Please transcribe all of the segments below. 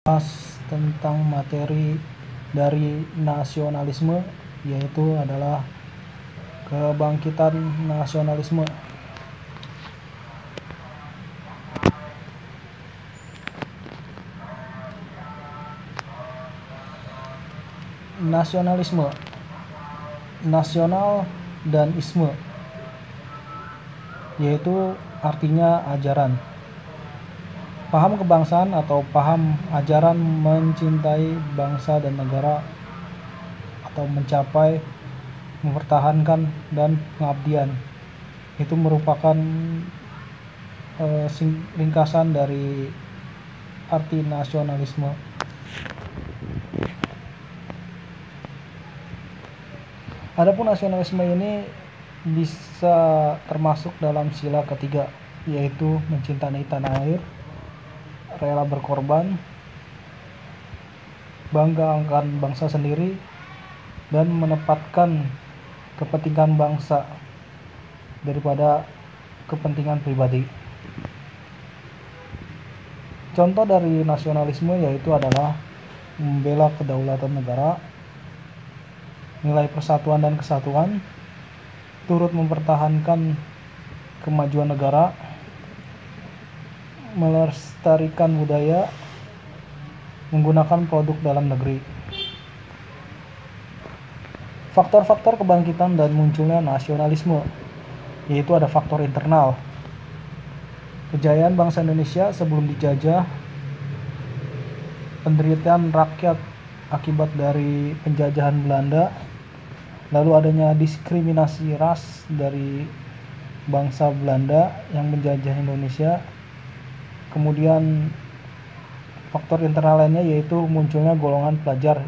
Tentang materi dari nasionalisme, yaitu adalah kebangkitan nasionalisme. Nasionalisme, nasional dan isme, yaitu artinya ajaran. Paham kebangsaan atau paham ajaran mencintai bangsa dan negara atau mencapai, mempertahankan, dan pengabdian. Itu merupakan ringkasan dari arti nasionalisme. Adapun nasionalisme ini bisa termasuk dalam sila ketiga, yaitu mencintai tanah air, rela berkorban, bangga akan bangsa sendiri, dan menempatkan kepentingan bangsa daripada kepentingan pribadi. Contoh dari nasionalisme yaitu adalah membela kedaulatan negara, nilai persatuan dan kesatuan, turut mempertahankan kemajuan negara, melestarikan budaya, menggunakan produk dalam negeri. Faktor-faktor kebangkitan dan munculnya nasionalisme, yaitu ada faktor internal. Kejayaan bangsa Indonesia sebelum dijajah, penderitaan rakyat akibat dari penjajahan Belanda, lalu adanya diskriminasi ras dari bangsa Belanda yang menjajah Indonesia. Kemudian faktor internal lainnya yaitu munculnya golongan pelajar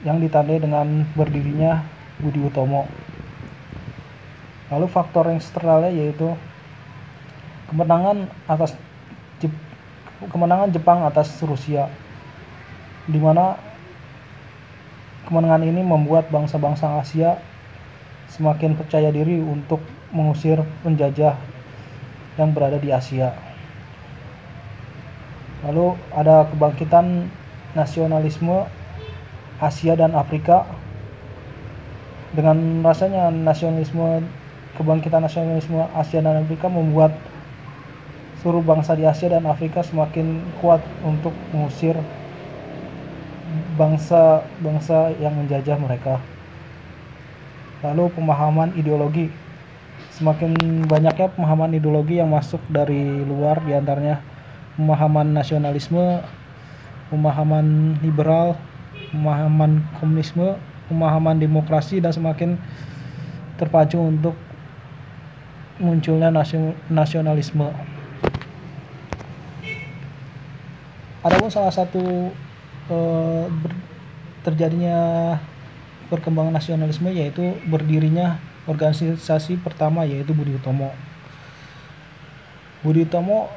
yang ditandai dengan berdirinya Budi Utomo. Lalu faktor eksternalnya yaitu kemenangan Jepang atas Rusia, di mana kemenangan ini membuat bangsa-bangsa Asia semakin percaya diri untuk mengusir penjajah yang berada di Asia. Lalu ada kebangkitan nasionalisme Asia dan Afrika. Dengan rasanya kebangkitan nasionalisme Asia dan Afrika membuat seluruh bangsa di Asia dan Afrika semakin kuat untuk mengusir bangsa-bangsa yang menjajah mereka. Lalu pemahaman ideologi, semakin banyaknya pemahaman ideologi yang masuk dari luar, diantaranya pemahaman nasionalisme, pemahaman liberal, pemahaman komunisme, pemahaman demokrasi, dan semakin terpacu untuk munculnya nasionalisme. Adapun salah satu terjadinya perkembangan nasionalisme yaitu berdirinya organisasi pertama, yaitu Budi Utomo. Budi Utomo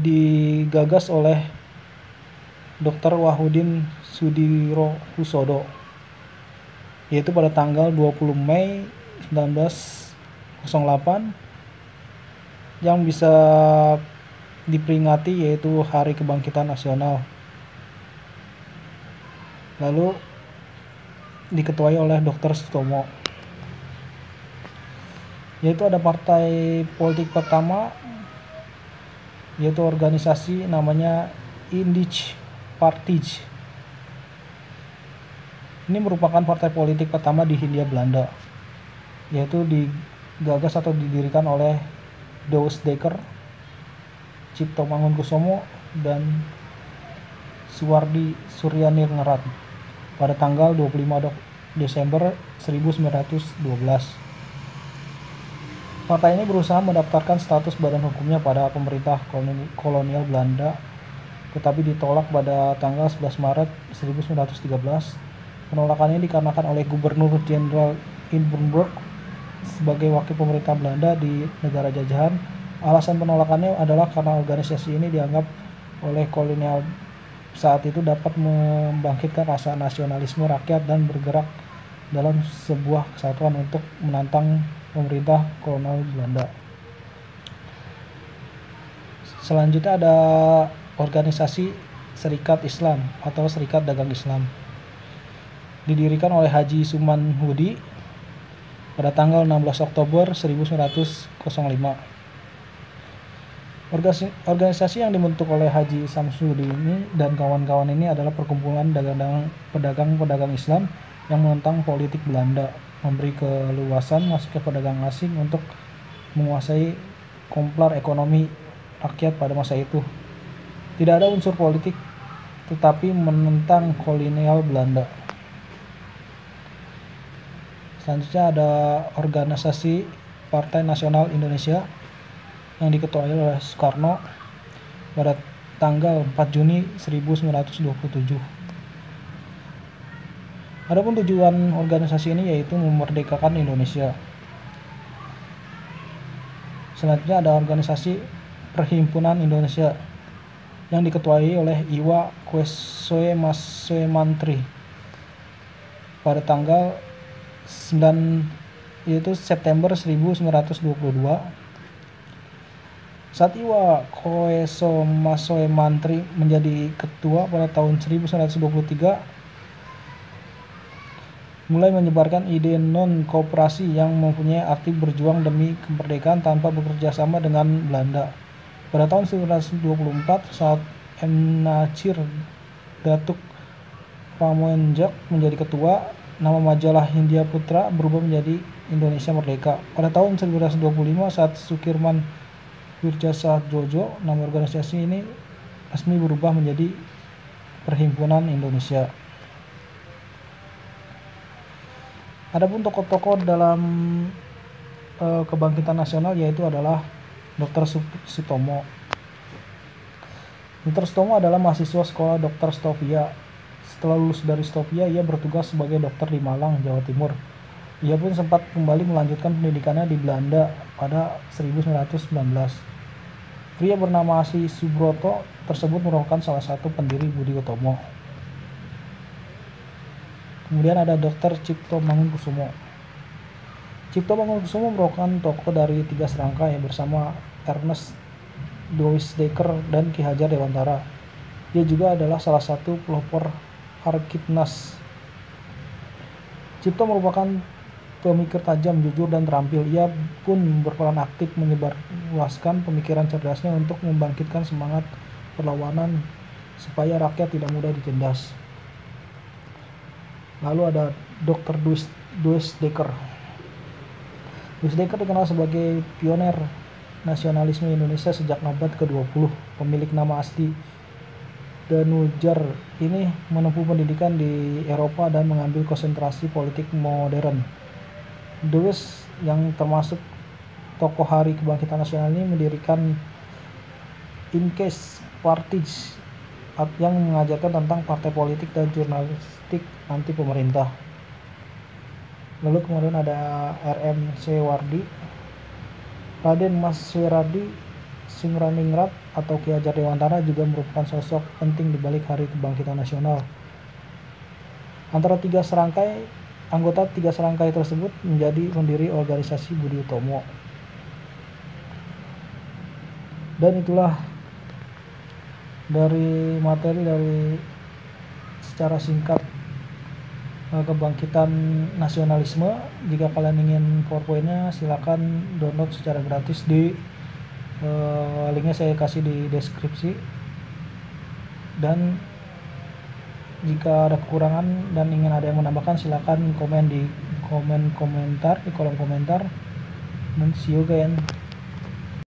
digagas oleh Dr. Wahidin Sudirohusodo, yaitu pada tanggal 20 Mei 1908, yang bisa diperingati yaitu Hari Kebangkitan Nasional. Lalu diketuai oleh Dr. Sutomo. Yaitu ada partai politik pertama, yaitu organisasi namanya Indisch Partij. Ini merupakan partai politik pertama di Hindia Belanda, yaitu digagas atau didirikan oleh Douwe Dekker, Cipto Mangunkusumo, dan Suwardi Suryaningrat pada tanggal 25 Desember 1912. Partai ini berusaha mendaftarkan status badan hukumnya pada pemerintah kolonial Belanda, tetapi ditolak pada tanggal 11 Maret 1913. Penolakan ini dikarenakan oleh Gubernur Jenderal Hindenburg sebagai wakil pemerintah Belanda di negara jajahan. Alasan penolakannya adalah karena organisasi ini dianggap oleh kolonial saat itu dapat membangkitkan rasa nasionalisme rakyat dan bergerak dalam sebuah kesatuan untuk menantang pemerintah kolonial Belanda. Selanjutnya ada organisasi Serikat Islam atau Serikat Dagang Islam. Didirikan oleh Haji Suman Hudi pada tanggal 16 Oktober 1905. Organisasi yang dibentuk oleh Haji Samsudi ini dan kawan-kawan ini adalah perkumpulan pedagang-pedagang Islam yang menentang politik Belanda, memberi keluasan masuknya pedagang asing untuk menguasai komplar ekonomi rakyat pada masa itu. Tidak ada unsur politik, tetapi menentang kolonial Belanda. Selanjutnya ada organisasi Partai Nasional Indonesia yang diketuai oleh Soekarno pada tanggal 4 Juni 1927. Adapun tujuan organisasi ini yaitu memerdekakan Indonesia. Selanjutnya ada organisasi Perhimpunan Indonesia yang diketuai oleh Iwa Kwesoe Masoe Mantri pada tanggal 9 yaitu September 1922. Saat Iwa Kweso Masoe Mantri menjadi ketua pada tahun 1923, mulai menyebarkan ide non-kooperasi yang mempunyai arti berjuang demi kemerdekaan tanpa bekerja sama dengan Belanda. Pada tahun 1924, saat M. Nacir Datuk Ramoenjak menjadi ketua, nama majalah Hindia Putra berubah menjadi Indonesia Merdeka. Pada tahun 1925, saat Sukirman Wirjasatjojo, nama organisasi ini resmi berubah menjadi Perhimpunan Indonesia. Adapun tokoh-tokoh dalam kebangkitan nasional yaitu adalah Dr. Sutomo. Dr. Sutomo adalah mahasiswa sekolah Dr. Stovia. Setelah lulus dari Stovia, ia bertugas sebagai dokter di Malang, Jawa Timur. Ia pun sempat kembali melanjutkan pendidikannya di Belanda pada 1919. Pria bernama Asi Subroto tersebut merupakan salah satu pendiri Budi Utomo. Kemudian ada Dr. Cipto Mangunkusumo. Cipto Mangunkusumo merupakan tokoh dari Tiga Serangkai bersama Ernest Doisdekker dan Ki Hajar Dewantara. Ia juga adalah salah satu pelopor Harkitnas. Cipto merupakan pemikir tajam, jujur, dan terampil. Ia pun berperan aktif menyebarluaskan pemikiran cerdasnya untuk membangkitkan semangat perlawanan supaya rakyat tidak mudah ditindas. Lalu ada Dr. Doisdekker. Doisdekker dikenal sebagai pioner nasionalisme Indonesia sejak abad ke-20. Pemilik nama asli Danujar ini menempuh pendidikan di Eropa dan mengambil konsentrasi politik modern. Dois yang termasuk tokoh Hari Kebangkitan Nasional ini mendirikan Inkes Partij yang mengajarkan tentang partai politik dan jurnalistik anti pemerintah. Lalu kemudian ada R.M.C. Wardi. Raden Mas Suheradi Singraningrat atau Ki Hajar Dewantara juga merupakan sosok penting di balik Hari Kebangkitan Nasional. Anggota tiga serangkai tersebut menjadi pendiri organisasi Budi Utomo. Dan itulah dari materi dari secara singkat kebangkitan nasionalisme. Jika kalian ingin PowerPoint-nya silakan download secara gratis di linknya saya kasih di deskripsi. Dan jika ada kekurangan dan ingin ada yang menambahkan silakan komen di kolom komentar. Dan see you again.